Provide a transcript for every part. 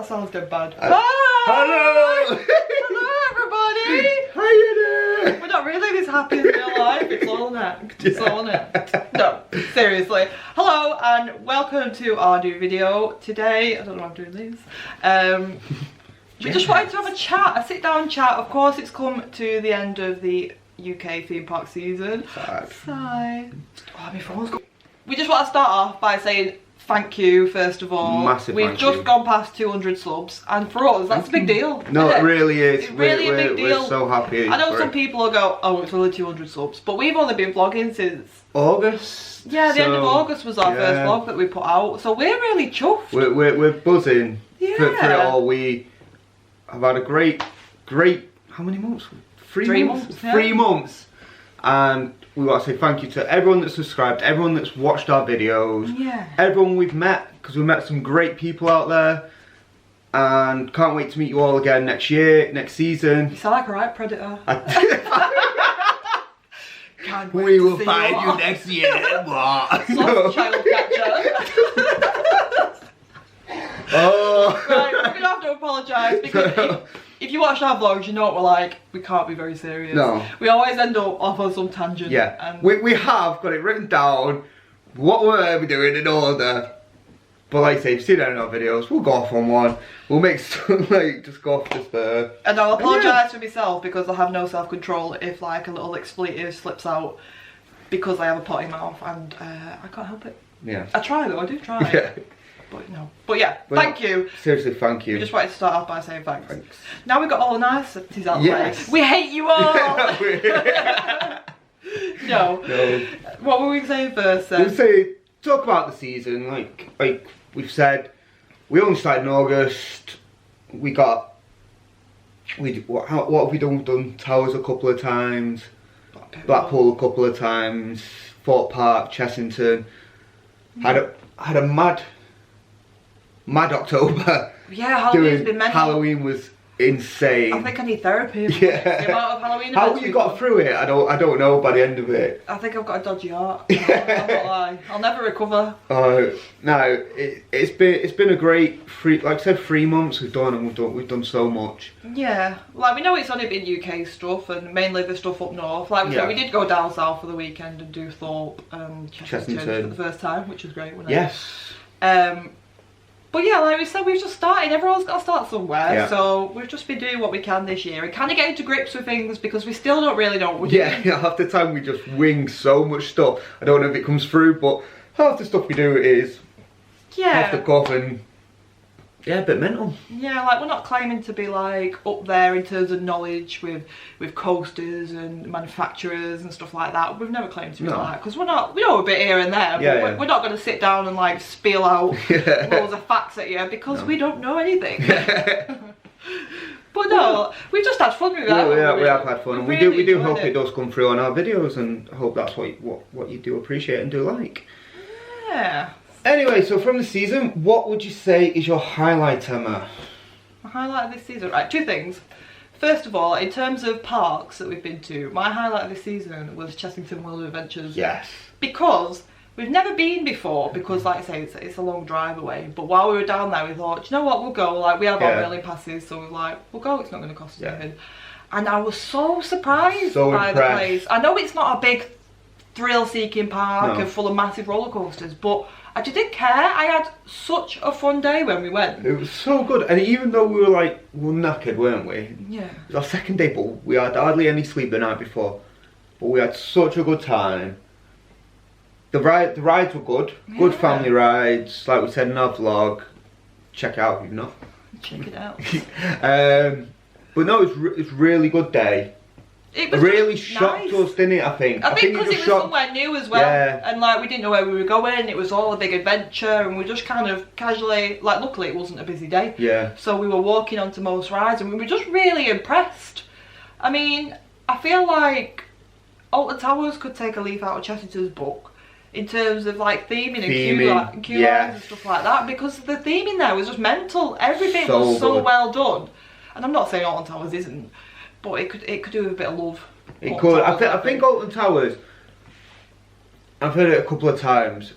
That sounds dead bad. Hello! Hello, everybody! How you doing? We're not really this happy in real life. It's all an act. It's all an act. No, seriously. Hello and welcome to our new video. Today, I don't know why I'm doing this. We just wanted to have a chat, a sit-down chat. Of course, it's come to the end of the UK theme park season. Sigh. Oh, my phone's gone. We just want to start off by saying thank you, first of all. Massive We've thank just you. gone past 200 subs, and for us, that's a big deal. No, isn't it really is. It's really a big deal. We're so happy. I know some people will go, oh, it's only 200 subs, but we've only been vlogging since August. Yeah, the end of August was our first vlog that we put out, so we're really chuffed. We're buzzing for it Yeah. all. We have had a great, how many months? Three months. Yeah. 3 months. And we want to say thank you to everyone that's subscribed, everyone that's watched our videos, everyone we've met, because we've met some great people out there. And can't wait to meet you all again next year, next season. You sound like a right predator. Can't wait We to will see find you you all. next year. What? Soft child catcher. Oh. Right, we're gonna have to apologise because if you watch our vlogs, you know what we're like. We can't be very serious. No. We always end up off on some tangent. Yeah. And We have got it written down, what we're doing in order. But like I say, if you've seen it in our videos, we'll go off on one. We'll make some, like, just go off the spur. And I'll apologise for myself because I have no self-control if like a little expletive slips out because I have a potty mouth and I can't help it. Yeah. I try though, I do try. Yeah. But no. But yeah, Well, thank you. Seriously, thank you. We just wanted to start off by saying thanks. Thanks. Now we've got all the niceties out of the Yes. way. We hate you all! No. No. What were we saying first then? We'll say, talk about the season, like we've said, we only started in August. What have we done? We've done Towers a couple of times, Blackpool a couple of times, Fort Park, Chessington. Had a mad October. Yeah, Halloween's been mental. Halloween was insane. I think I need therapy. Yeah. The amount of Halloween How events you we've got done. through it? I don't know by the end of it. I think I've got a dodgy heart. I'll not lie. I'll never recover. No, it's been a great like I said, 3 months we've done so much. Yeah, like we know it's only been UK stuff and mainly the stuff up north. Like we said, we did go down south for the weekend and do Thorpe and Chessington for the first time, which was great, wasn't it? Yes. But yeah, like we said, we've just started. Everyone's got to start somewhere. Yeah. So we've just been doing what we can this year and kind of getting to grips with things because we still don't really know what we're doing. Yeah, half the time we just wing so much stuff. I don't know if it comes through, but half the stuff we do is off the cuff and a bit mental. Yeah, like we're not claiming to be like up there in terms of knowledge with coasters and manufacturers and stuff like that. We've never claimed to be like that because we know a bit here and there, but we're not going to sit down and like spiel out loads of facts at you because we don't know anything. But no, we've just had fun with that. We have had fun, and we do hope it does come through on our videos, and I hope that's what you do appreciate and do like. Yeah. Anyway, so from the season, what would you say is your highlight, Emma? My highlight of this season, right, 2 things. First of all, in terms of parks that we've been to, my highlight of this season was Chessington World of Adventures. Yes. Because we've never been before, because like I say, it's a long drive away. But while we were down there, we thought, you know what, we'll go. Like, we have our early passes, so we're like, we'll go, it's not going to cost us anything. And I was so surprised by the place. I know it's not a big thrill-seeking park and full of massive roller coasters, but I didn't care. I had such a fun day when we went. It was so good, and even though we were knackered, weren't we? Yeah. It was our second day, but we had hardly any sleep the night before. But we had such a good time. The rides were good. Good family rides, like we said in our vlog. Check it out if you've not. Check it out. But no, it's really good day. It was really shocked us, didn't it? I think because it was somewhere new as well, and like we didn't know where we were going. It was all a big adventure, and we just kind of casually, like, luckily it wasn't a busy day. Yeah. So we were walking onto most rides, and we were just really impressed. I mean, I feel like Alton Towers could take a leaf out of Chessington's book in terms of like theming and queue lines and stuff like that, because the theming there was just mental. Everything was so well done, and I'm not saying Alton Towers isn't. But it could do with a bit of love. It could. I think Alton Towers, I've heard it a couple of times.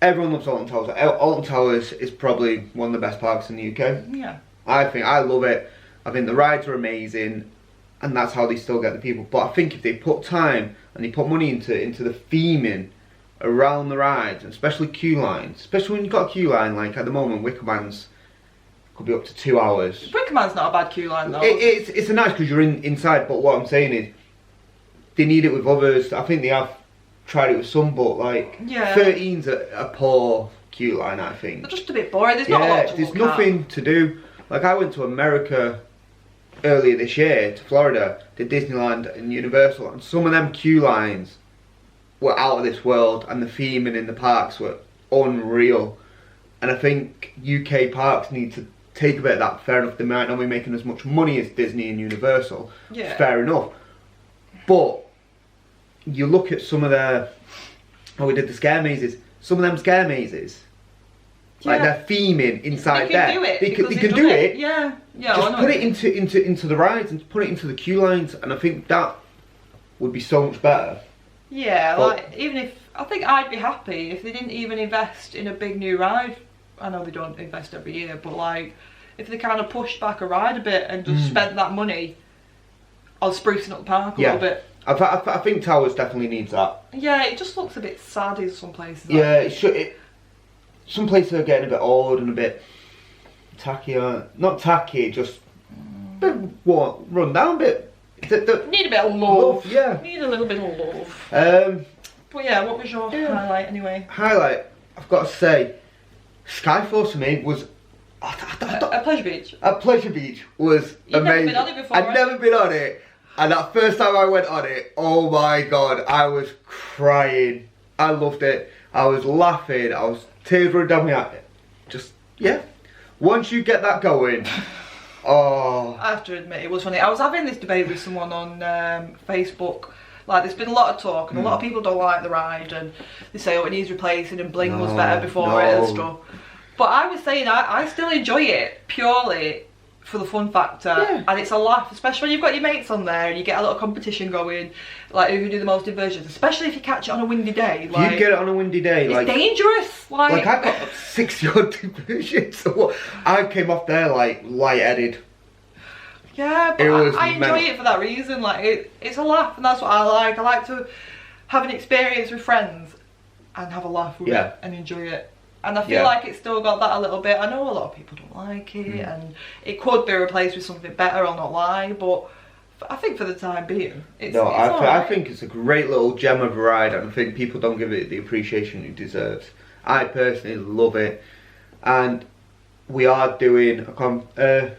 Everyone loves Alton Towers. Alton Towers is probably one of the best parks in the UK. Yeah. I love it. I think the rides are amazing, and that's how they still get the people. But I think if they put time and they put money into the theming around the rides, and especially queue lines, especially when you've got a queue line like at the moment, Wickerman's could be up to 2 hours. Wickerman's not a bad queue line though. It's a nice because you're inside, but what I'm saying is they need it with others. I think they have tried it with some, but like 13's a poor queue line, I think. They're just a bit boring. There's not a lot to there's nothing to do. Like I went to America earlier this year to Florida, to Disneyland and Universal, and some of them queue lines were out of this world, and the theming in the parks were unreal. And I think UK parks need to take a bit of that. Fair enough, they might not be making as much money as Disney and Universal. Yeah. Fair enough. But you look at some of their, we did the scare mazes. Some of them scare mazes, like they're theming inside there. They can do it. Yeah. Just put it into the rides and put it into the queue lines, and I think that would be so much better. Yeah, like even if I think I'd be happy if they didn't even invest in a big new ride. I know they don't invest every year, but like if they kind of pushed back a ride a bit and just spent that money on sprucing up the park a little bit. I think Towers definitely needs that. Yeah, it just looks a bit sad in some places. Yeah, some places are getting a bit old and a bit tacky. Not tacky, just a bit run down a bit. Need a bit of love. Yeah. Need a little bit of love. But yeah, what was your highlight anyway? Highlight, I've got to say, Skyforce for me was at Pleasure Beach. At Pleasure Beach was amazing. Never been on it before, I'd never been on it, and that first time I went on it, oh my god, I was crying. I loved it. I was laughing. I was tears running down my eye. Just once you get that going. Oh. I have to admit, it was funny. I was having this debate with someone on Facebook. Like, there's been a lot of talk, and a lot of people don't like the ride, and they say, oh, it needs replacing, and Bling was better before it and stuff. But I was saying, I still enjoy it purely for the fun factor, and it's a laugh, especially when you've got your mates on there, and you get a little competition going, like who can do the most inversions, especially if you catch it on a windy day. Like, you get it on a windy day. It's dangerous. Like I got 60-odd inversions, so I came off there like light-headed. Yeah, but I enjoy it for that reason. Like it's a laugh, and that's what I like. I like to have an experience with friends and have a laugh with it and enjoy it. And I feel like it's still got that a little bit. I know a lot of people don't like it, and it could be replaced with something better, I'll not lie, but I think for the time being, it's I think it's a great little gem of a ride, and I think people don't give it the appreciation it deserves. I personally love it, and we are doing a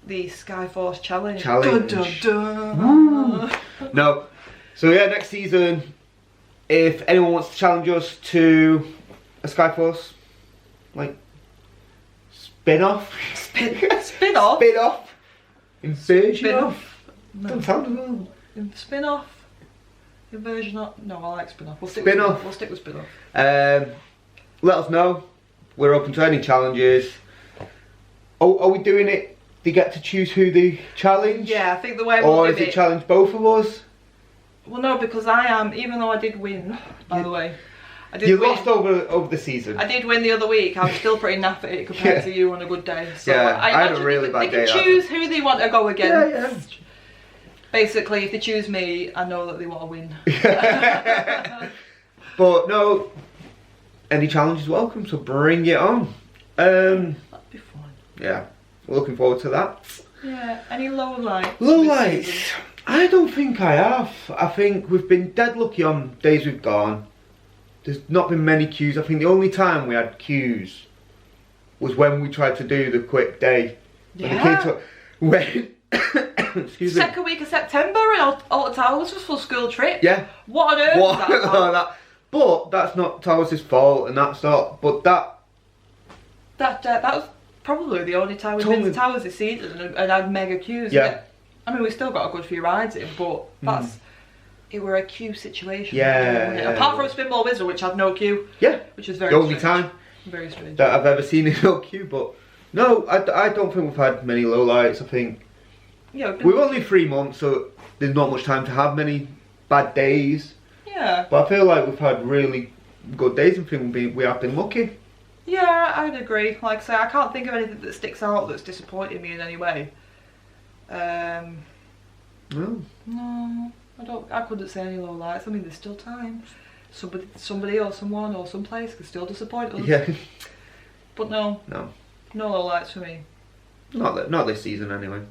the Skyforce challenge. Dun, dun, dun. No, so next season, if anyone wants to challenge us to a Skyforce, like spin-off, spin-off, inversion, spin-off. No. Don't sound well. Spin-off, inversion. No, I like spin-off. We'll stick with spin-off. Let us know. We're open to any challenges. Oh, are we doing it? They get to choose who they challenge? Yeah, I think the way we'll Or is it challenge both of us? Well, no, because I am, even though I did win, by the way. You lost over the season. I did win the other week. I'm still pretty naff at it compared to you on a good day. So I had a really bad day. They can choose who they want to go against. Basically, if they choose me, I know that they want to win. But no, any challenge is welcome, so bring it on. That'd be fun. Yeah, we're looking forward to that. Yeah, any lowlights? Lowlights? I don't think I have. I think we've been dead lucky on days we've gone. There's not been many queues. I think the only time we had queues was when we tried to do the quick day. When excuse me. Second week of September and Alta Towers was for school trip. Yeah. What on earth was that? But that's not Towers' fault, and that's not. But that was probably the only time we've been to Towers this season and had mega queues. Yeah. I mean, we still got a good few rides in, but it were a queue situation. Yeah. Apart from Spinball Wizard, which had no queue. Yeah. Which was very the only time. Very strange. That I've ever seen in no queue, but no, I don't think we've had many lowlights. I think we're only 3 months, so there's not much time to have many bad days. Yeah. But I feel like we've had really good days and think we have been lucky. Yeah, I'd agree. Like I say, I can't think of anything that sticks out that's disappointed me in any way. No. No, I couldn't say any low lights. I mean, there's still time. Somebody or someone or someplace could still disappoint us. Yeah. But no. No. No low lights for me. Not this season anyway.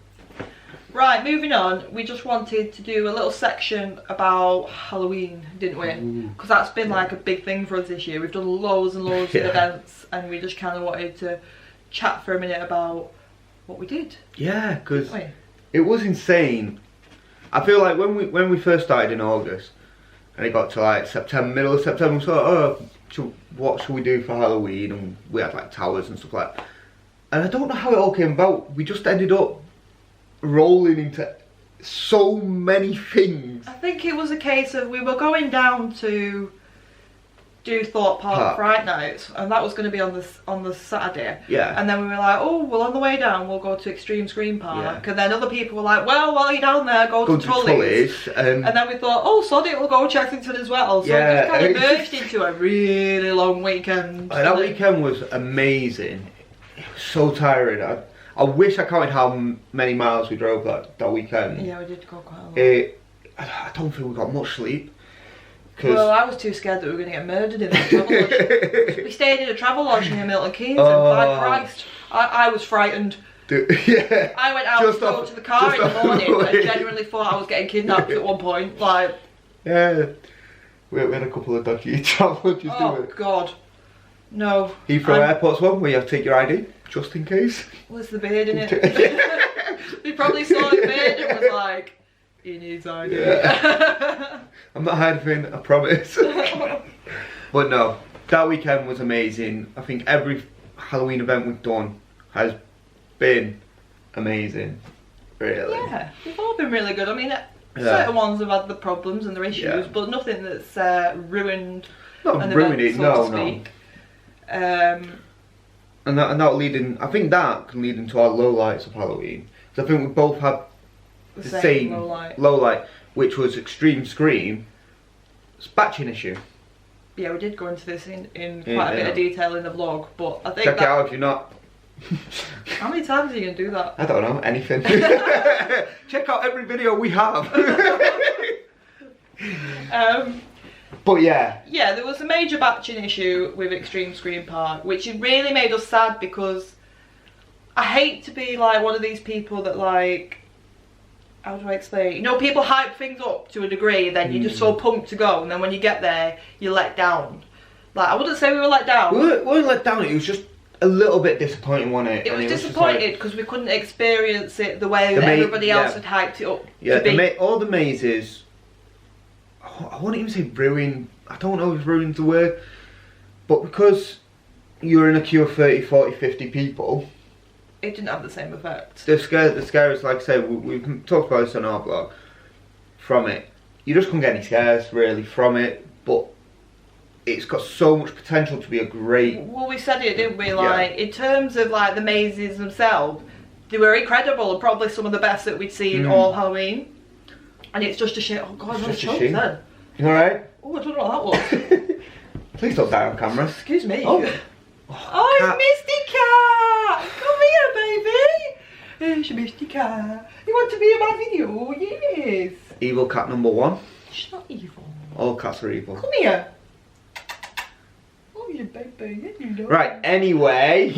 Right, moving on. We just wanted to do a little section about Halloween, didn't we? Because that's been like a big thing for us this year. We've done loads and loads of events, and we just kind of wanted to chat for a minute about what we did. Yeah, because it was insane. I feel like when we first started in August, and it got to like September, middle of September, we thought, what should we do for Halloween? And we had like towers and stuff like that. And I don't know how it all came about. We just ended up rolling into so many things. I think it was a case of we were going down to do Thorpe Park Fright Nights, and that was going to be on the Saturday. Yeah. And then we were like, oh, well, on the way down we'll go to Extreme Scream Park. And then other people were like, well, while you're down there, go to Tully's. And then we thought, oh, sod it, we'll go Chessington as well. So it just kind of merged into a really long weekend. That weekend was amazing. It was so tiring. I wish I counted how many miles we drove that weekend. Yeah, we did go quite a lot. I don't think we got much sleep. Well, I was too scared that we were going to get murdered in the travel lodge. We stayed in a travel lodge near Milton Keynes, and by Christ, I was frightened. Yeah. I went out to go to the car in the morning and genuinely thought I was getting kidnapped at one point. Like, yeah, we had a couple of dodgy travel lodges. Oh God, no. Heathrow Airport's one where you have to take your ID just in case. Was the beard in it? We probably saw the beard and was like, he needs ID. Yeah. I'm not hiding anything, I promise. But no, that weekend was amazing. I think every Halloween event we've done has been amazing. Really. Yeah, they've all been really good. I mean, certain ones have had the problems and their issues, but nothing that's ruined. Not ruined it, no. And that leading, I think that can lead into our low lights of Halloween. So I think we both had the same low light, which was Extreme Scream. It's batching issue. Yeah, we did go into this in quite a bit of detail in the vlog, but I think check it out if you're not. How many times are you going to do that? I don't know, anything. Check out every video we have. But yeah. Yeah, there was a major batching issue with Extreme Scream Park, which really made us sad because I hate to be like one of these people that like, how do I explain? You know, people hype things up to a degree, then you're just so pumped to go, and then when you get there, you're let down. Like, I wouldn't say we were let down. We weren't let down, it was just a little bit disappointing, wasn't it? It was disappointed because we couldn't experience it the way that everybody else had hyped it up to be. All the mazes, I wouldn't even say ruined, I don't know if ruin's the word, but because you're in a queue of 30, 40, 50 people, it didn't have the same effect. The scares, like I say, we've talked about this on our blog, from it, you just couldn't get any scares really from it, but it's got so much potential to be a great... Well, we said it, didn't we? Like, in terms of like the mazes themselves, they were incredible and probably some of the best that we'd seen all Halloween. And it's just a shame. Oh God, I was choked then. You alright? Oh, I don't know what that was. Please don't die on camera. Excuse me. Oh, it's Misty Cat! Come here, baby! It's Misty Cat. You want to be in my video? Yes. Evil cat number 1. She's not evil. All cats are evil. Come here. Oh, you baby. You know. Right, anyway.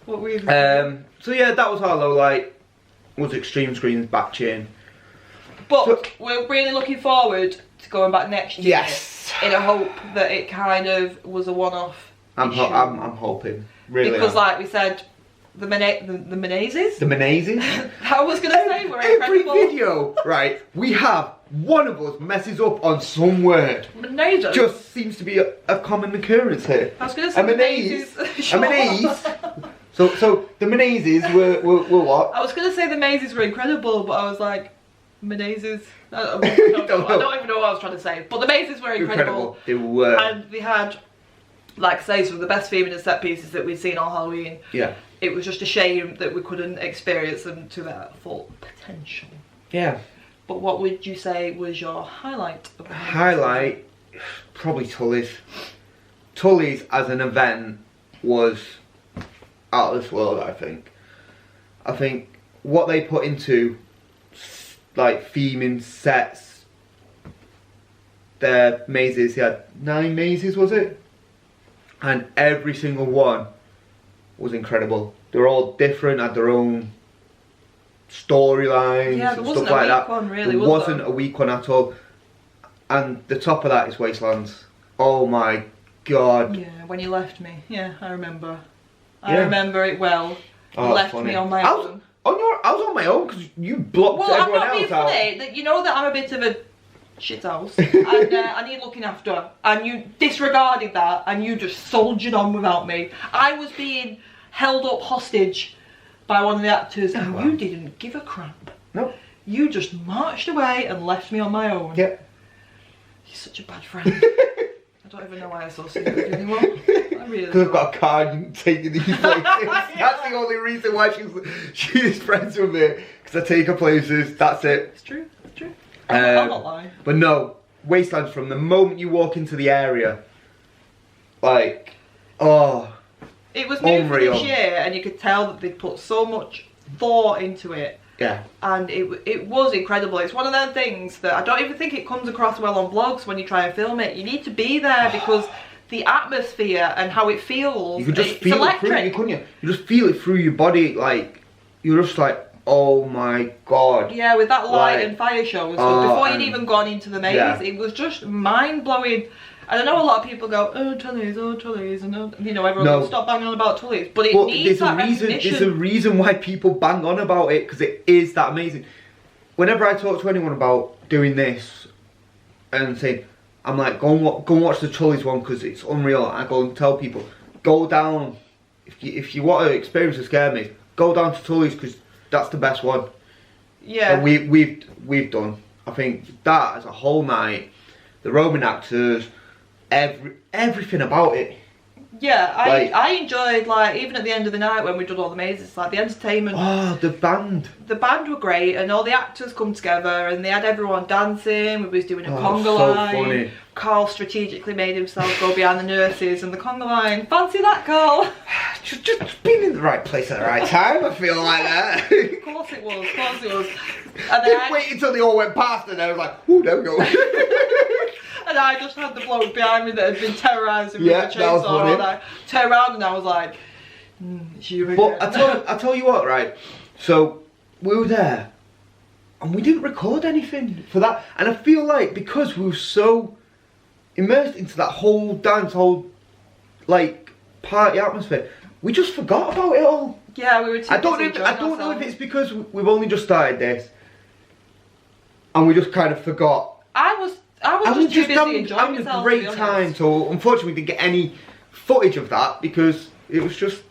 What were you so yeah, that was our low light. Was Extreme Screams batching. But we're really looking forward to going back next year. Yes. In a hope that it kind of was a one-off. I'm hoping. Really. Because like we said, the Menezes? The Menezes? I was going to say, we're incredible. Every video, right, we have one of us messes up on some word. Menezes? Just seems to be a common occurrence here. I was going to say Menezes. A Menezes. So the Menezes were what? I was going to say the mazes were incredible, but I was like, Menezes? I don't even know what I was trying to say. But the mazes were incredible. They were. And they had, like I say, some of the best theming and set pieces that we'd seen on Halloween. Yeah. It was just a shame that we couldn't experience them to their full potential. Yeah. But what would you say was your highlight of the highlight? probably Tully's. Tully's as an event was out of this world, I think. I think what they put into, like, theming sets, their mazes, they had 9 mazes, was it? And every single one was incredible. They were all different, had their own storylines and stuff like that. There wasn't a weak one at all. And the top of that is Wastelands. Oh my god. Yeah, when you left me. Yeah, I remember. I remember it well. You left me on my own. I was on my own because you blocked everyone else out. Well, I'm not being funny. That you know that I'm a bit of a shithouse and I need looking after, and you disregarded that and you just soldiered on without me. I was being held up hostage by one of the actors and you didn't give a crap. No. You just marched away and left me on my own. Yep. You're such a bad friend. I don't even know why I associate with you anymore. I really Because I've got a card and taking these places. That's the only reason why she's friends with me. Because I take her places, that's it. It's true, it's true. I'm not lying. But no, Wastelands, from the moment you walk into the area, like, oh, it was new for this year, and you could tell that they'd put so much thought into it. Yeah. And it was incredible. It's one of them things that I don't even think it comes across well on vlogs when you try and film it. You need to be there because the atmosphere and how it feels, you could just feel electric. It through you, couldn't you? You just feel it through your body, like, you're just like, oh my god. Yeah, with that light and fire show and stuff, before you'd even gone into the maze, it was just mind-blowing. And I know a lot of people go, oh Tully's, and you know, everyone will stop banging on about Tully's, but it needs that recognition. There's a reason why people bang on about it, because it is that amazing. Whenever I talk to anyone about doing this, and saying, I'm like, go and watch the Tully's one, because it's unreal. I go and tell people, go down, if you want to experience a scare maze, go down to Tully's, because that's the best one. Yeah. And we've done. I think that as a whole night, the Roman actors, everything about it. Yeah, I enjoyed, like, even at the end of the night when we did all the mazes, like the entertainment. Oh, the band. The band were great, and all the actors come together, and they had everyone dancing. We was doing a conga line. So funny. Carl strategically made himself go behind the nurses and the conga line. Fancy that, Carl? just being in the right place at the right time. I feel like that. Of course it was. Of course it was. And then wait until they all went past, and I was like, "Ooh, there we go." And I just had the bloke behind me that had been terrorising me with a chainsaw, and I turned around and I was like, it's you again. But I tell you what, right? So we were there, and we didn't record anything for that. And I feel like because we were so immersed into that whole dance, whole like party atmosphere, we just forgot about it all. Yeah, we were too busy. I don't know if it's because we've only just started this, and we just kind of forgot. I was just too busy enjoying myself. A great time, so unfortunately we didn't get any footage of that because it was just,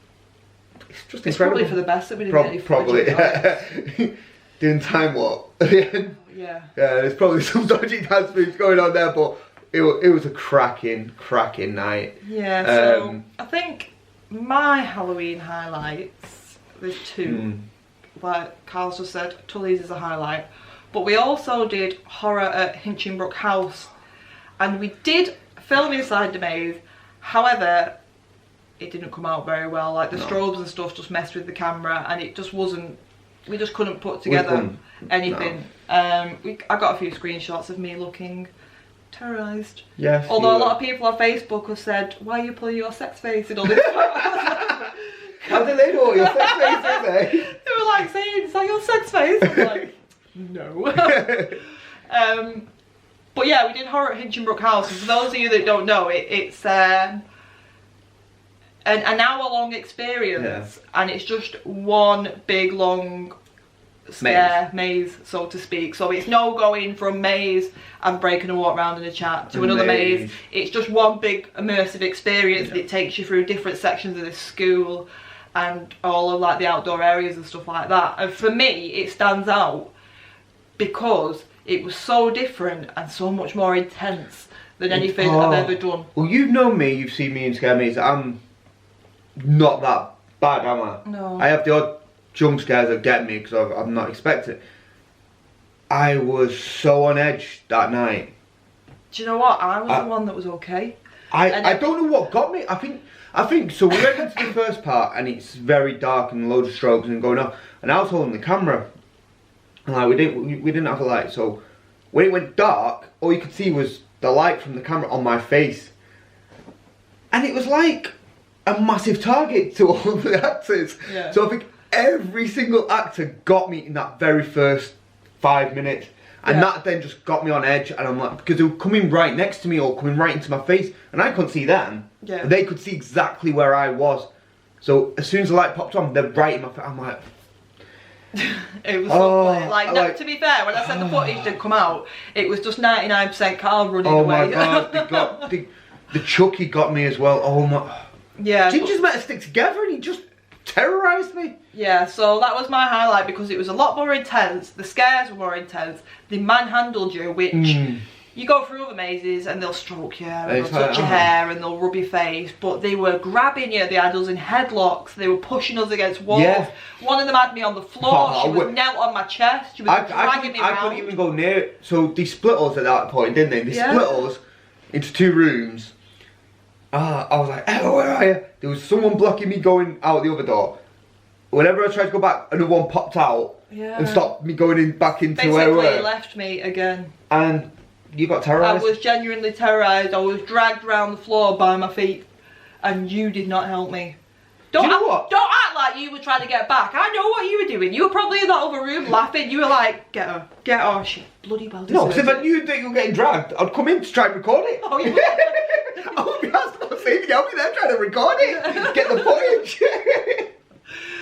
it's incredible. Probably for the best that we didn't get any footage of yeah. Doing time what? Yeah. Yeah, there's probably some dodgy dance moves going on there, but it was a cracking night. Yeah, so I think my Halloween highlights, there's two. Like Carl's just said, Tully's is a highlight. But we also did horror at Hinchinbrook House, and we did film inside the maze. However, it didn't come out very well. Like the strobes and stuff just messed with the camera, and it just wasn't. We just couldn't put together anything. No. I got a few screenshots of me looking terrorised. Yes. Although a lot of people on Facebook have said, "Why are you pulling your sex face in all this?" How do they know what your sex face is? They were like saying, "Is that your sex face?" I'm like, no. But yeah, we did horror at Hinchinbrook House, and for those of you that don't know, it's an hour-long experience, and it's just one big long scare maze, so to speak. So it's no going from maze and breaking a walk around in a chat to another maze. It's just one big immersive experience that it takes you through different sections of this school and all of like the outdoor areas and stuff like that. And for me, it stands out because it was so different and so much more intense than anything I've ever done. Well, you've known me, you've seen me in scare mazes. I'm not that bad, am I? No. I have the odd jump scares that get me because I'm not expecting. I was so on edge that night. Do you know what? I was the one that was okay. I don't know what got me. I think so. We went into the first part and it's very dark and loads of strokes and going on. And I was holding the camera, and like we didn't have a light. So when it went dark, all you could see was the light from the camera on my face, and it was like a massive target to all of the actors. Yeah. So I think every single actor got me in that very first 5 minutes. And that then just got me on edge, and I'm like, because they were coming right next to me or coming right into my face, and I couldn't see them. Yeah. And they could see exactly where I was. So as soon as the light popped on, they're right in my face. I'm like, it was so funny. Like, no, to be fair, when I said the footage didn't come out, it was just 99% Carl running away. Oh my god, they got the Chucky got me as well. Oh my. Yeah. Ginger's meant to stick together, and he just terrorised me. Yeah, so that was my highlight because it was a lot more intense. The scares were more intense. They manhandled you, which you go through other mazes and they'll stroke you and they'll touch your hair and they'll rub your face. But they were grabbing you. They had us in headlocks. They were pushing us against walls. Yeah. One of them had me on the floor. She was knelt on my chest. She was dragging me around. I couldn't even go near it. So they split us at that point, didn't they? They split us into 2 rooms. I was like, oh, where are you? There was someone blocking me going out the other door. Whenever I tried to go back, another one popped out and stopped me going back into where we were. Basically left me again. And you got terrorised? I was genuinely terrorised. I was dragged around the floor by my feet, and you did not help me. Do you know what? Don't act like you were trying to get back. I know what you were doing. You were probably in that other room laughing. You were like, get her. She bloody well deserved. No, because if I knew that you were getting dragged, I'd come in to try and record it. Oh, you I would be asked about saving you. I'll be there trying to record it, get the footage.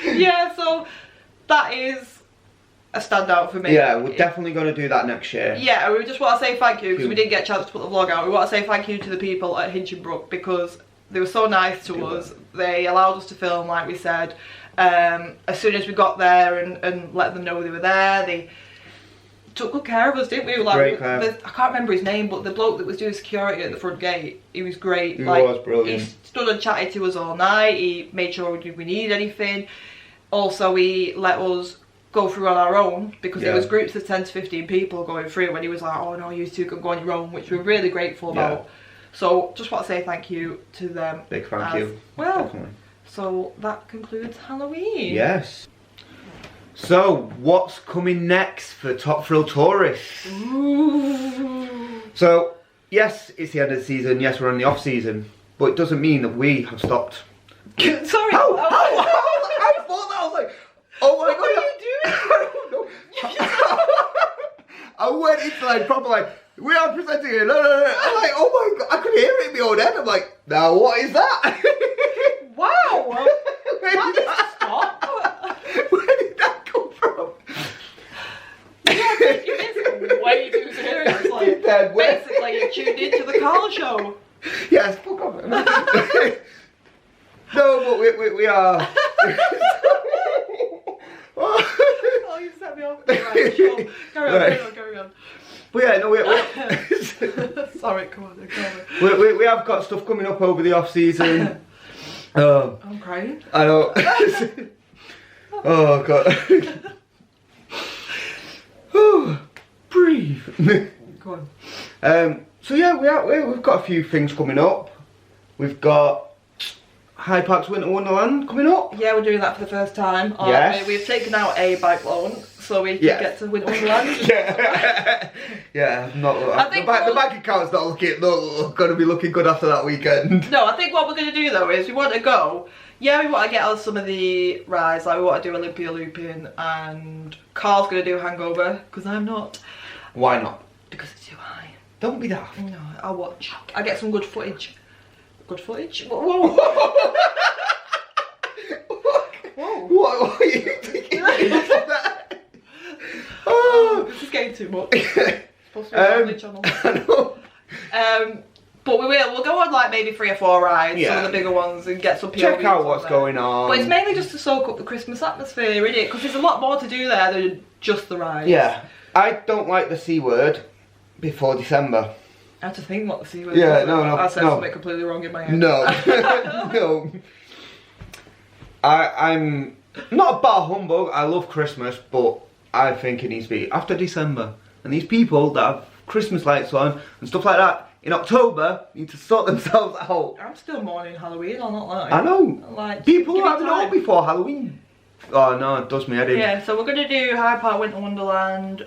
Yeah, so that is a standout for me. Yeah, we're definitely going to do that next year. Yeah, we just want to say thank you because we didn't get a chance to put the vlog out. We want to say thank you to the people at Hinchinbrook because they were so nice to us. They allowed us to film, like we said. As soon as we got there and let them know they were there, they took good care of us, didn't we? Like, I can't remember his name, but the bloke that was doing security at the front gate, he was great. He was brilliant. He stood and chatted to us all night. He made sure we needed anything. Also, he let us go through on our own because there was groups of 10 to 15 people going through, and he was like, oh no, you two can go on your own, which we're really grateful about. So just want to say thank you to them. Big thank you. Well, definitely. So that concludes Halloween. Yes. So what's coming next for Top Thrill Tourists? Ooh. So yes, it's the end of the season. Yes, we're on the off season, but it doesn't mean that we have stopped. Sorry. I thought that. I was like, oh my god. What are you doing? I don't know. I went into like proper like, we are presenting it. No. I'm like, oh my god, I could hear it in my own head. I'm like, now what is that? Wow. Where did that stop? Where did that come from? Yeah, it is way too serious. Like, basically, you tuned into the Carl show. Yes, fuck off. No, but we are. Oh, you set me off. Right, sure. Carry on. But yeah, no, Sorry, come on. We have got stuff coming up over the off season. I'm crying. I know. Oh god. Breathe. Go on. So yeah, we've got a few things coming up. We've got Hyde Park's Winter Wonderland coming up. Yeah, we're doing that for the first time. Yes. We've taken out a bike loan so we can get to Winter Wonderland. Yeah, the bank account's not going to be looking good after that weekend. No, I think what we're going to do though is we want to go. Yeah, we want to get on some of the rides, like we want to do Olympia looping, and Carl's going to do Hangover because I'm not. Why not? Because it's too high. Don't be daft. No, I'll watch. I'll get some good footage. Good footage? Whoa. Whoa. What are you thinking? Oh, this is getting too much. It's supposed to be a family channel. I know. But we'll go on like maybe 3 or 4 rides, some of the bigger ones, and get some POVs. Check out what's going on. But it's mainly just to soak up the Christmas atmosphere, isn't it? Because there's a lot more to do there than just the rides. Yeah. I don't like the C word before December. I had to think what the C word was. No. I said something completely wrong in my head. No. No. I'm not a bar humbug. I love Christmas, but I think it needs to be after December. And these people that have Christmas lights on and stuff like that in October need to sort themselves out. I'm still mourning Halloween, I'll not lie. I know. Like, people are having it all before Halloween. Oh no, it does me head in. Yeah, so we're going to do Hyde Park Winter Wonderland.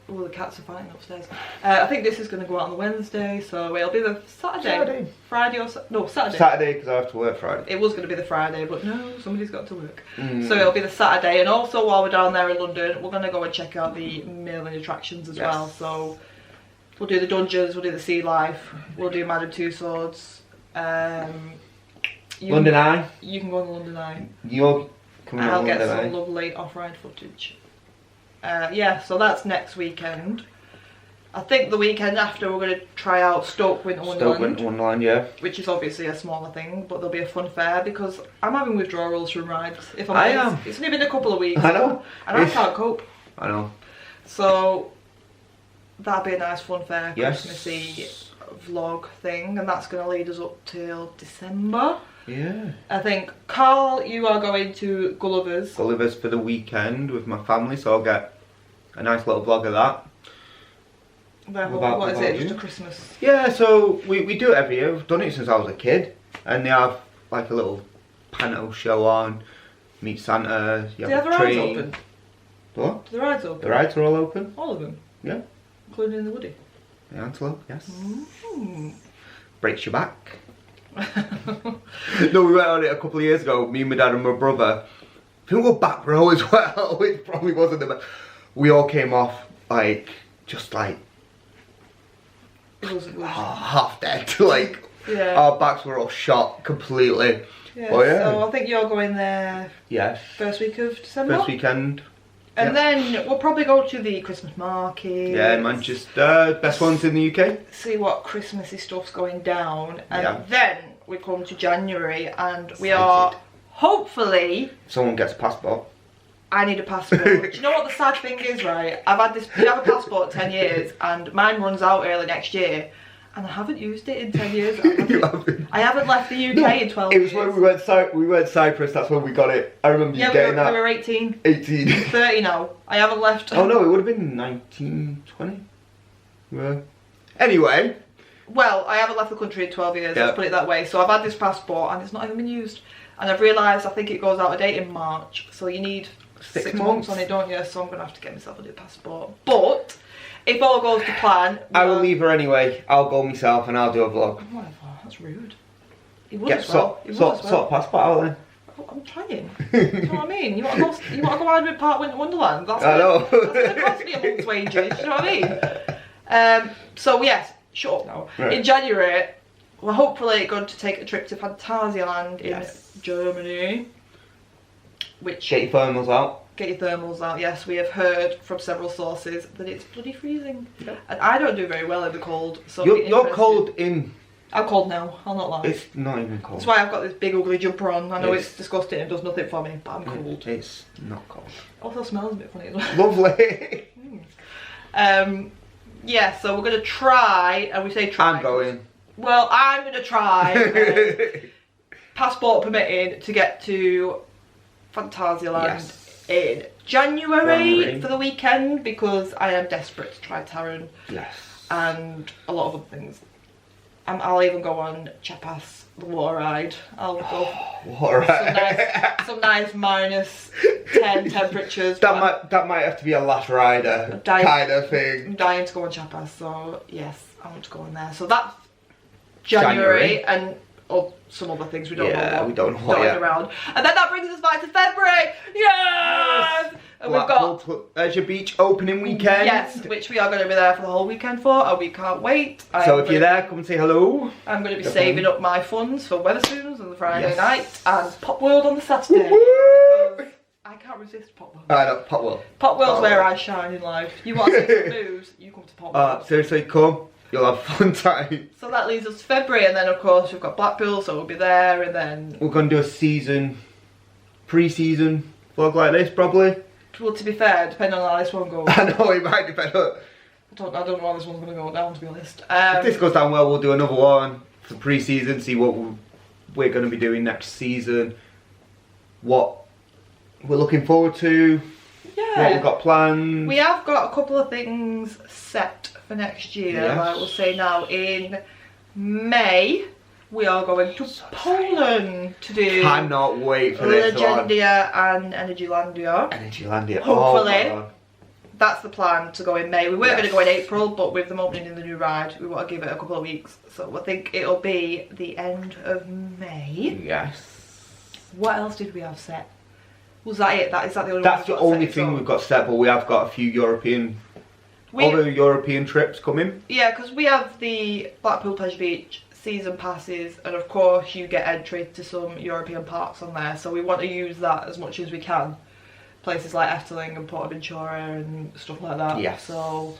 Oh, the cats are fighting upstairs. I think this is going to go out on the Wednesday, so it'll be the Saturday. Friday or no, Saturday. Saturday, because I have to work Friday. It was going to be the Friday, but no, somebody's got to work. So it'll be the Saturday, and also while we're down there in London, we're going to go and check out the Merlin attractions as well. So we'll do the Dungeons, we'll do the Sea Life, we'll do Madame Tussauds. London Eye. You can go on the London Eye. You're coming I'll on get London Eye. some lovely off-ride footage. Yeah, so that's next weekend. I think the weekend after we're going to try out Stoke Winter Wonderland. Stoke Winter Wonderland, yeah. Which is obviously a smaller thing, but there'll be a fun fair because I'm having withdrawals from rides. If I'm honest. It's only been a couple of weeks. I know. And I can't cope. I know. So that'll be a nice fun fair, yes. Christmassy vlog thing, and that's going to lead us up till December. Yeah. I think, Carl, you are going to Gulliver's. Gulliver's for the weekend with my family, so I'll get a nice little vlog of that. What is it? Just a Christmas? Yeah, so we do it every year. We've done it since I was a kid. And they have like a little panto show on. Meet Santa. You have the a rides tree. open? What? The rides open? The rides are all open. All of them? Yeah. Including the Woody? The antelope, yes. Mm. Breaks your back. No, we went on it a couple of years ago, me, my dad and my brother. I think we were back row as well, which probably wasn't the best. We all came off like, just like, half dead. Like, our backs were all shot completely. Yeah, oh, yeah. So I think you're going there first week of December? First weekend. And then we'll probably go to the Christmas market. Yeah, Manchester, best ones in the UK. See what Christmassy stuff's going down. And then we come to January and we are hopefully... Someone gets a passport. I need a passport. Do you know what the sad thing is, right? I've had this, I have a passport 10 years and mine runs out early next year. And I haven't used it in 10 years. I haven't left the UK in 12 years. It was when we went Cyprus, that's when we got it. I remember you getting that. We were 18. 18. 30 now. I haven't left. Oh no, it would have been 19, 20. Yeah. Anyway. Well, I haven't left the country in 12 years, let's put it that way. So I've had this passport and it's not even been used. And I've realised I think it goes out of date in March. So you need 6 months on it, don't you? So I'm going to have to get myself a new passport. But... if all goes to plan... I will leave her anyway. I'll go myself and I'll do a vlog. Whatever, that's rude. He would Get as well. sort passport out then. I'm trying. You know what I mean? You want to go Hyde Park Winter Wonderland? That's I know. That's going to cost me a month's wages, you know what I mean? So yes, shut up now. Right. In January, we're hopefully going to take a trip to Phantasialand in Germany. Which... get your thermals out. Get your thermals out, yes. We have heard from several sources that it's bloody freezing. Yep. And I don't do very well in the cold. So you're cold in... I'm cold now, I'll not lie. It's not even cold. That's why I've got this big ugly jumper on. I know it's disgusting and does nothing for me, but I'm cold. It's not cold. Also smells a bit funny as well. Lovely. Yeah, so we're going to try, and we say try. I'm going. Well, I'm going to try, passport permitting, to get to Phantasialand in January for the weekend because I am desperate to try Taron. Yes. And a lot of other things. I'll even go on Chapas, the water ride. I'll go water ride. Some nice minus 10 temperatures. That might have to be a last rider kind of thing. I'm dying to go on Chapas, so yes, I want to go on there. So that's January. And some other things we don't know what. We don't know what yet. Around. And then that brings us back to February. Yes! And we've got Leisure Beach opening weekend. Yes, which we are going to be there for the whole weekend for, and we can't wait. So if you're there, come and say hello. I'm going to be saving up my funds for Wetherspoons on the Friday night and Pop World on the Saturday. Because I can't resist Pop World. I know, Pop World. Pop World's where I shine in life. You want to see some moves, you come to Pop World. Seriously, come. You'll have fun time. So that leads us to February, and then of course we've got Blackpool, so we'll be there, and then... we're going to do a pre-season vlog like this, probably. Well, to be fair, depending on how this one goes. I know, it might depend on... I don't know how this one's going to go down, to be honest. If this goes down well, we'll do another one for pre-season, see what we're going to be doing next season, what we're looking forward to, Yeah. What we've got planned. We have got a couple of things set for next year. Yes. Like we'll say now in May, we are going to Poland to do Cannot wait for this one. Legendia and Energylandia. Energylandia. Hopefully. Oh, That's the plan, to go in May. We weren't Yes. going to go in April, but with them opening in the new ride, we want to give it a couple of weeks. So I think it'll be the end of May. yes. What else did we have set? Was that it? Is that the only That's one the only thing we've got set, but we have got a few other European trips coming. Yeah, because we have the Blackpool Pleasure Beach season passes, and of course you get entry to some European parks on there, so we want to use that as much as we can. Places like Efteling and Portaventura and stuff like that. Yes. So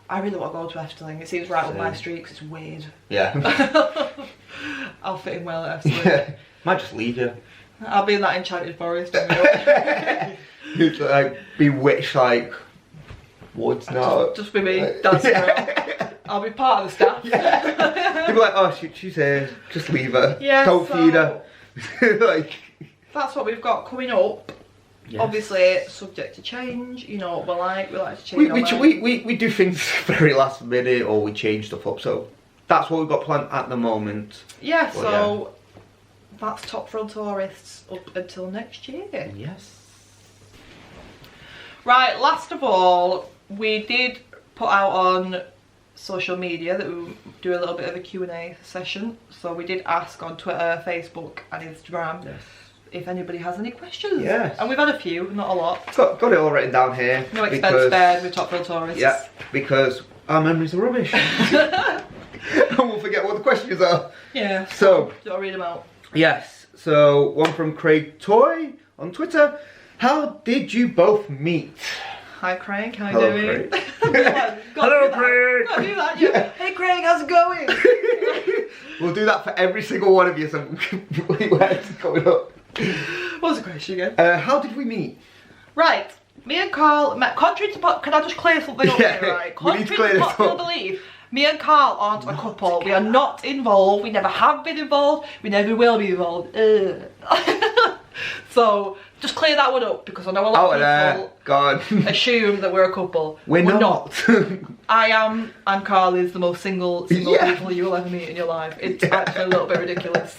I really want to go to Efteling. It seems right up my street 'cause it's weird. Yeah. I'll fit in well at Efteling. Yeah. Might just leave you. I'll be in that enchanted forest. You'd like bewitched like woods now. Just be me dancing around. I'll be part of the staff. Yeah. You'd be like, oh, she's here. Just leave her. Yeah, Don't feed her. Like. That's what we've got coming up. Yes. Obviously, subject to change. You know what we're like. We like to change. We do things very last minute, or we change stuff up. So that's what we've got planned at the moment. Yeah. So that's Top Thrill Tourists up until next year. Yes. Right. Last of all, we did put out on social media that we would do a little bit of a Q&A session. So we did ask on Twitter, Facebook, and Instagram. Yes. If anybody has any questions. Yes. And we've had a few, not a lot. Got it all written down here. No expense spared with Top Thrill Tourists. Yeah, because our memories are rubbish. And we'll forget what the questions are. Yeah. So, I'll read them out. yes. So, one from Craig Toy on Twitter. How did you both meet? Hi Craig, how you Hello, doing? Craig. Hello Craig. Gotta do that, yeah. Hey Craig, how's it going? We'll do that for every single one of you. So, where's it going up? What's the question again? How did we meet? Right, me and Carl met. Contrary to can I just clear something up here, right? we need to clear Contrary to this popular up. belief, me and Carl aren't a couple. We are not involved. We never have been involved. We never will be involved. So just clear that one up, because I know a lot of people God. assume that we're a couple. We're not. I am, and Carl is the most single Yeah. people you will ever meet in your life. It's actually a little bit ridiculous.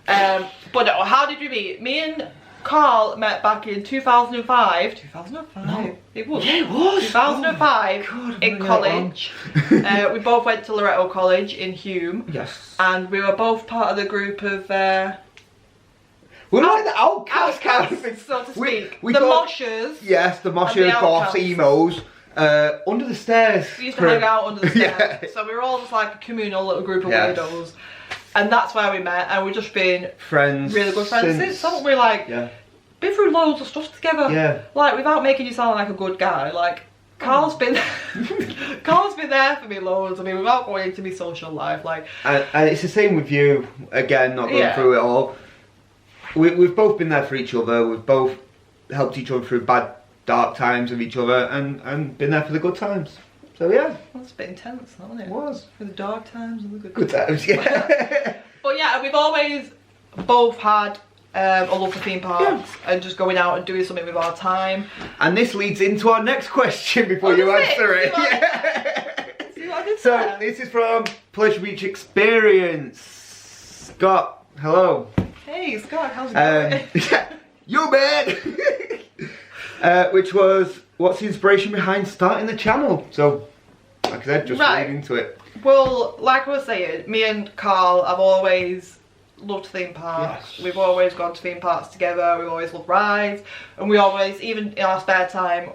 But no, how did we meet? Me and Carl met back in 2005. 2005? No. It was. Yeah, it was. 2005 God, in college. We both went to Loretto College in Hume. Yes. And we were both part of the group of We're like the outcasts, outcasts, so to speak. We the got- moshers. Yes, the And the moshers, goths, outcasts. emos, under the stairs. We used to hang out under the stairs. Yeah. So we were all just like a communal little group of Yes. weirdos. And that's where we met, and we've just been Friends. really good friends since, haven't we? Like, Yeah. been through loads of stuff together. Yeah. Like, without making you sound like a good guy, like, Carl's been Carl's been there for me loads. I mean, without going into my social life, like. And it's the same with you. Again, not going through it all. We've both been there for each other. We've both helped each other through bad, dark times of each other, and been there for the good times. So yeah. That's a bit intense, wasn't it? It was. For the dark times and the Good times, yeah. But yeah, we've always both had a love for theme parks and just going out and doing something with our time. And this leads into our next question before you answer it. See what I did So there? this is from Pleasure Beach Experience. Scott, hello. Hey Scott, how's it going? You man. Which was, what's the inspiration behind starting the channel? So, like I said, just read into it. Well, like I was saying, me and Carl have always loved theme parks. Yes. We've always gone to theme parks together. We've always loved rides, and we always, even in our spare time,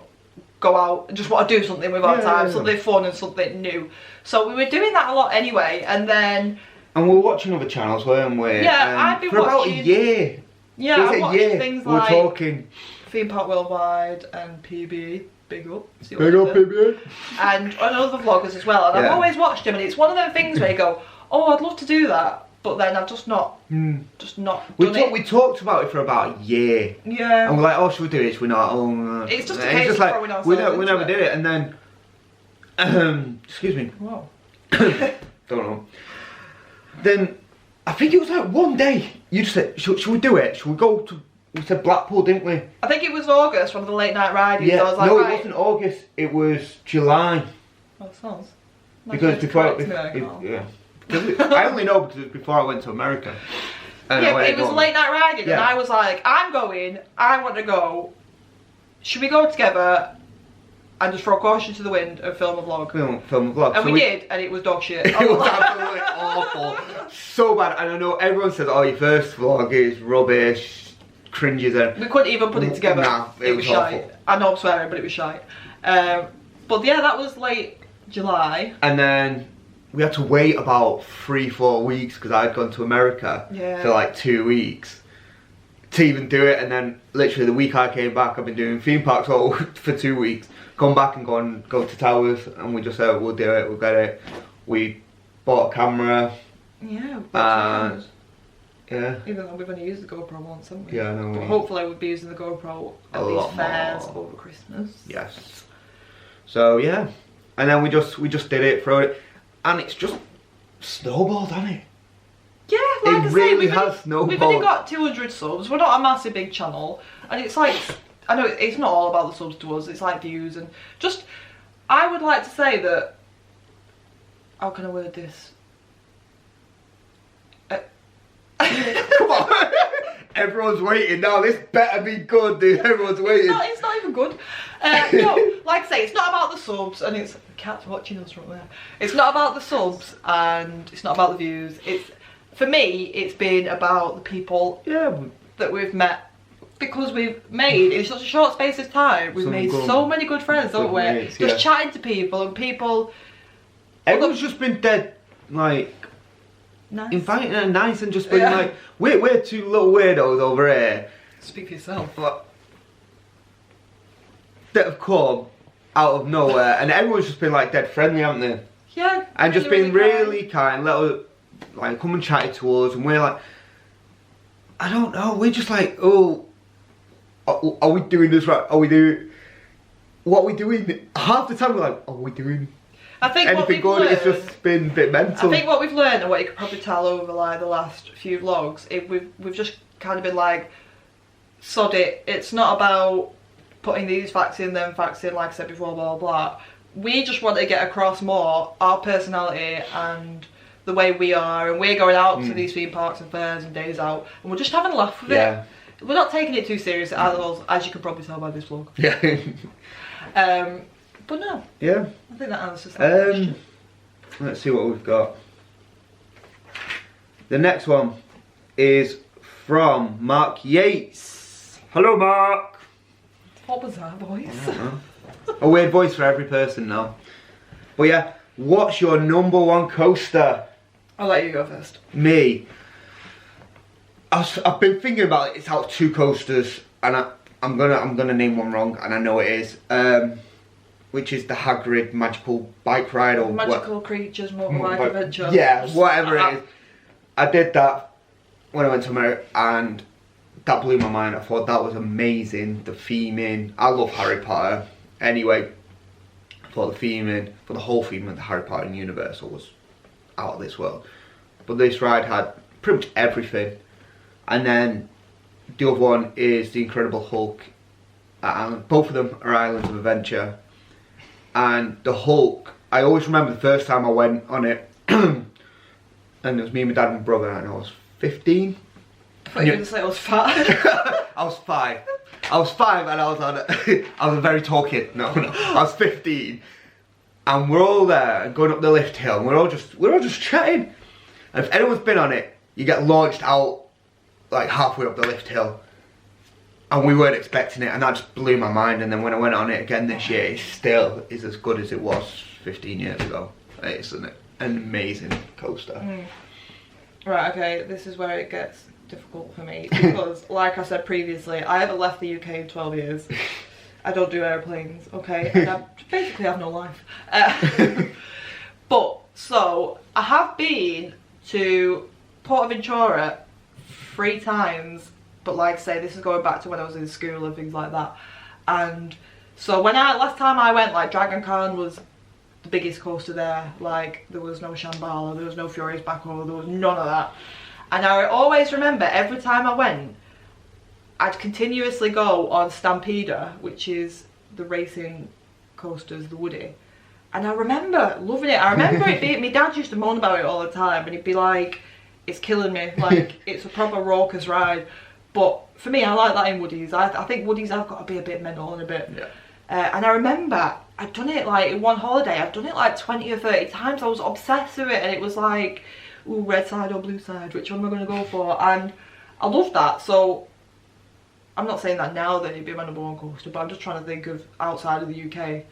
go out and just want to do something with our time, something fun and something new. So we were doing that a lot anyway, and then. And we were watching other channels, weren't we? Yeah, I've been for watching. about a year. Yeah, Was I it watched a year? things We were like talking. Theme Park Worldwide and PB. Big up. See what Big I up, did. baby. And other vloggers as well. And I've always watched them, and it's one of them things where you go, oh, I'd love to do that, but then I've just not done it. We talked about it for about a year. Yeah. And we're like, oh, should we do it? Should we not? Oh, no. It's just a And case of like, throwing ourselves we never into did it. And then, excuse me. Whoa. Don't know. Then, I think it was like one day, you just said, should we do it? Should we go to we said Blackpool, didn't we? I think it was August, one of the late night ridings. Yeah, I was like, no, right. it wasn't August, it was July. Oh, sounds. Because before, Yeah. I only know because it was before I went to America. Yeah, but it was late night riding, and I was like, I'm going, I want to go. Should we go together and just throw caution to the wind and film a vlog? Film a vlog. And so we did, and it was dog shit. It was absolutely awful. So bad. And I know everyone says, oh, your first vlog is rubbish, cringes. And we couldn't even put it together. Nah, it was shite. awful. I know I'm swearing, but it was shite. But yeah, that was late July. And then we had to wait about 3-4 weeks because I'd gone to America for like 2 weeks to even do it. And then literally the week I came back, I've been doing theme parks all for 2 weeks. Come back and go to Towers, and we just said we'll do it, we'll get it. We bought a camera. Yeah. Yeah. Even though we've only used the GoPro once, haven't we? Yeah, I know. But hopefully we'll be using the GoPro at these fairs over Christmas. Yes. So yeah, and then we just did it, throw it, and it's just snowballed, hasn't it? Yeah, like it really has snowballed. We've only got 200 subs. We're not a massive big channel, and it's like, I know it's not all about the subs to us. It's like views and just. I would like to say that. How can I word this? Come on, everyone's waiting now. This better be good, dude. Everyone's waiting. It's not even good. No, like I say, it's not about the subs, and it's the cat's watching us from there. It's not about the subs, and it's not about the views. It's for me, it's been about the people that we've met, because we've made in such a short space of time. We've made so many good friends, haven't we? Just chatting to people and people. Everyone's just been dead, like. Nice. Inviting her nice and just being like, we're two little weirdos over here. Speak for yourself. That have come out of nowhere, and everyone's just been like dead friendly, haven't they? Yeah. And just been really kind, little, like come and chatted to us, and we're like, I don't know, we're just like, oh, are we doing this right? What are we doing? Half the time we're like, are we doing I think anything good? It's just been a bit mental. I think what we've learned, and what you could probably tell over like the last few vlogs, we've just kind of been like, sod it. It's not about putting these facts in, them facts in, like I said before, blah blah blah. We just want to get across more our personality and the way we are, and we're going out to these theme parks and fairs and days out, and we're just having a laugh with it. We're not taking it too seriously, as you can probably tell by this vlog. Yeah. But no. Yeah. I think that answers that question. Let's see what we've got. The next one is from Mark Yates. Hello, Mark. What was that voice? I don't know. A weird voice for every person now. But yeah, what's your #1 coaster? I'll let you go first. Me. I've been thinking about it. It's out of 2 coasters, and I'm gonna name one wrong, and I know it is. Which is the Hagrid magical bike ride or magical creatures motorbike adventure. Yeah, whatever it is. I did that when I went to America, and that blew my mind. I thought that was amazing. The theming. I love Harry Potter. Anyway, I thought the theming, for the whole theme of the Harry Potter Universal was out of this world. But this ride had pretty much everything. And then the other one is the Incredible Hulk at Island. Both of them are Islands of Adventure. And the Hulk, I always remember the first time I went on it, and it was me, my dad and my brother, and I was 15. I thought you were going to say I was 5. I was 5. I was 5 and I was on it. I was a very tall kid. No, I was 15. And we're all there going up the lift hill, and we're all just chatting. And if anyone's been on it, you get launched out like halfway up the lift hill. And we weren't expecting it, and that just blew my mind. And then when I went on it again this year, it still is as good as it was 15 years ago. It's an amazing coaster. Right, okay, this is where it gets difficult for me, because like I said previously, I haven't left the UK in 12 years. I don't do airplanes, okay, and I basically have no life. But, so, I have been to Portaventura 3 times. But like I say, this is going back to when I was in school and things like that. And so last time I went, like Dragon Con was the biggest coaster there. Like there was no Shambhala, there was no Furious Backhoe, there was none of that. And I always remember every time I went, I'd continuously go on Stampeder, which is the racing coasters, the Woody. And I remember loving it. I remember it being, my dad used to moan about it all the time, and he'd be like, it's killing me, like, it's a proper raucous ride. But for me, I like that in Woodies. I think Woodies have got to be a bit mental and a bit... Yeah. And I remember I'd done it like in one holiday, I'd done it like 20 or 30 times. I was obsessed with it, and it was like, ooh, red side or blue side, which one am I going to go for? And I loved that. So I'm not saying that now that it'd be my number one coaster, but I'm just trying to think of outside of the UK.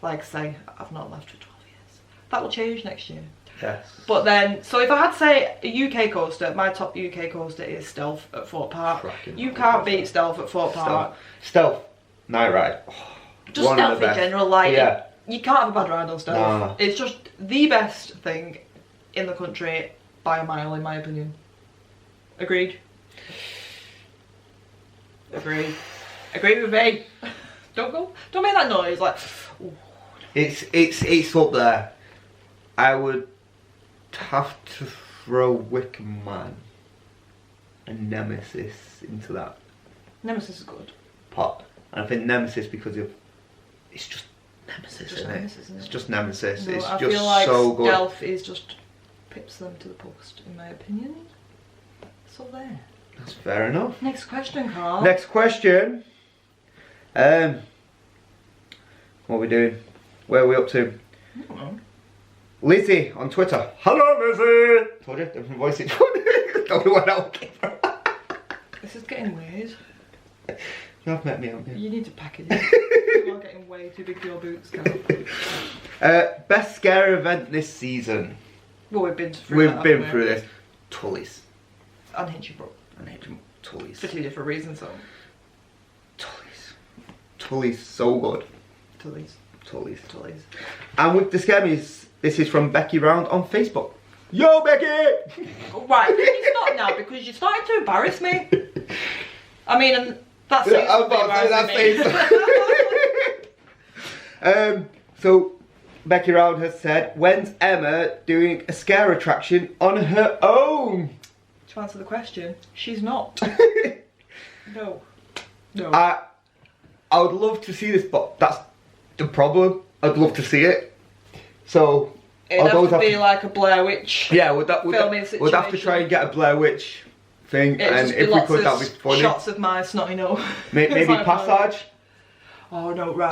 Like I say, I've not left for 12 years. That will change next year. Yes. But then, so if I had to say a UK coaster, my top UK coaster is Stealth at Fort Park. Cracking. You can't beat Stealth at Fort Park. Stealth night ride. Oh, just Stealth in general, like, yeah. You can't have a bad ride on Stealth. Nah. It's just the best thing in the country by a mile, in my opinion. Agreed? Agreed. Agree with me. Don't make that noise, like... Ooh. It's up there. I would have to throw Wicker Man and Nemesis into that Nemesis is good. pot. And I think Nemesis because of it's just Nemesis, Just isn't Nemesis, it? isn't It's it? just Nemesis. No, It's I just feel like so good. Stealth is just pips them to the post, in my opinion. So there. That's fair enough. Next question, Carl. Next question. What are we doing? Where are we up to? I don't know. Lizzie on Twitter. Hello, Lizzie. Told you, different voice each one. Don't know what else. This is getting weird. You have met me, haven't you? You need to pack it in. You are getting way too big for your boots, Carl. Best scare event this season. Well, we've been through We've that, been haven't through we? this. Tully's. And Hinchy Brook. And Tully's. For 2 different reasons, so. Tully's. Tully's so good. Tully's. Tully's. Tully's. And with the scamies, this is from Becky Round on Facebook. Yo, Becky! Right, can you stop now? Because you're starting to embarrass me. I mean, and that's it. I was about to say that's so Becky Round has said, when's Emma doing a scare attraction on her own? To answer the question, she's not. No. No. I would love to see this, but that's the problem. I'd love to see it. So it'd have to be like a Blair Witch. Yeah, we'd have to try and get a Blair Witch thing, and if we could, that'd be funny. Shots of my snotty nose. Maybe Passage. Oh no, right.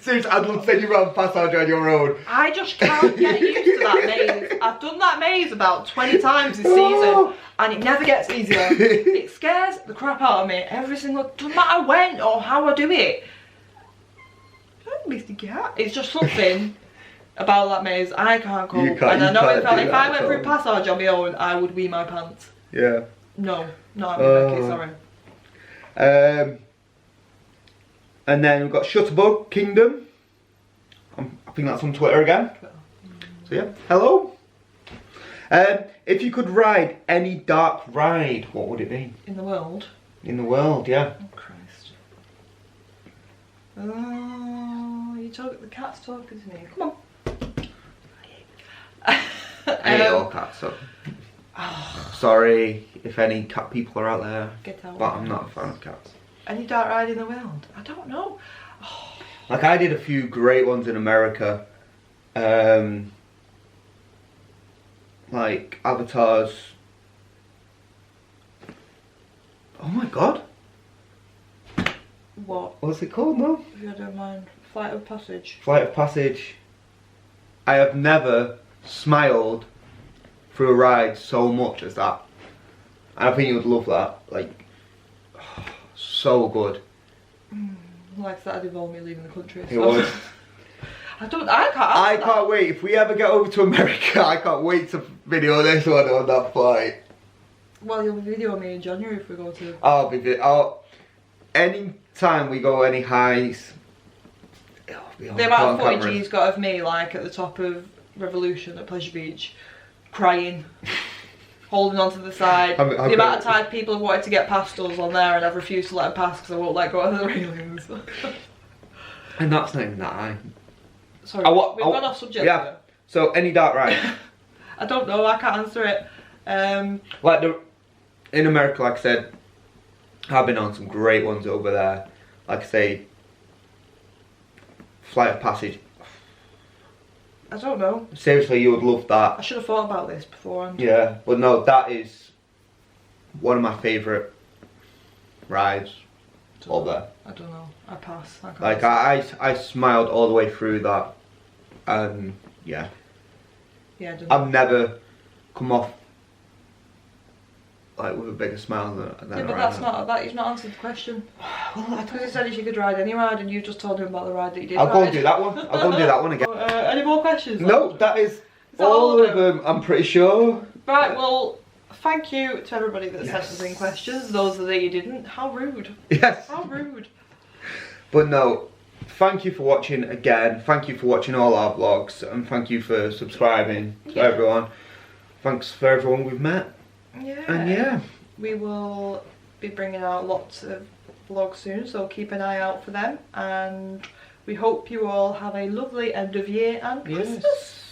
Seriously, I'd love to send you around Passage on your own. I just can't get used to that maze. I've done that maze about 20 times this season, and it never gets easier. It scares the crap out of me every single, doesn't matter when or how I do it. Oh, Mr. Cat. It's just something about that maze. I can't cope. And I know if I went through Passage on my own, I would wee my pants. Yeah. No, not Becky, sorry. And then we've got Shutterbug Kingdom. I think that's on Twitter again. So yeah, hello. If you could ride any dark ride, what would it be? In the world? In the world, yeah. Oh Christ. Oh, the cat's talking to me. Come on. I hate all cats, so. Sorry if any cat people are out there. Get out. But I'm not a fan of cats. Any dark ride in the world? I don't know. Oh. Like I did a few great ones in America. Like Avatar's. Oh my god. What? What's it called now? If you don't mind. Flight of Passage. Flight of Passage. I have never smiled through a ride so much as that. And I think you would love that. Like, oh, so good. Like that involved me leaving the country. It was. I can't wait. If we ever get over to America, I can't wait to video this one on that flight. Well, you'll video me in January if we go to... Any time we go any highs, it'll be on the amount of camera. footage he's got of me, like, at the top of Revolution at Pleasure Beach, crying, holding on to the side. The amount of times people have wanted to get past us on there and I've refused to let them pass because I won't let go of the railings. And that's not even that high. Sorry, we've gone off subject yeah. here. So, any dark ride? I don't know, I can't answer it. Like, in America, like I said, I've been on some great ones over there. Like I say, Flight of Passage. I don't know. Seriously, you would love that. I should have thought about this beforehand. Yeah, but no, that is one of my favourite rides over there. I don't know. I pass. I can't Like I smiled all the way through that, and yeah. Yeah, I don't know. I've never come off like with a bigger smile than Yeah, but that's not that. You've not answered the question. Well, Because he said if you could ride any ride, and you just told him about the ride that you did. I'll go and ride. do that one. I'll go and do that one again. Any more questions? No, that is that all of them. I'm pretty sure. Right. Well, thank you to everybody that sent Yes. us in questions. Those that you didn't. How rude. Yes. How rude. But no, thank you for watching again. Thank you for watching all our vlogs, and thank you for subscribing to everyone. Thanks for everyone we've met. Yeah. And yeah. We will be bringing out lots of vlogs soon, so keep an eye out for them. And we hope you all have a lovely end of year and Christmas.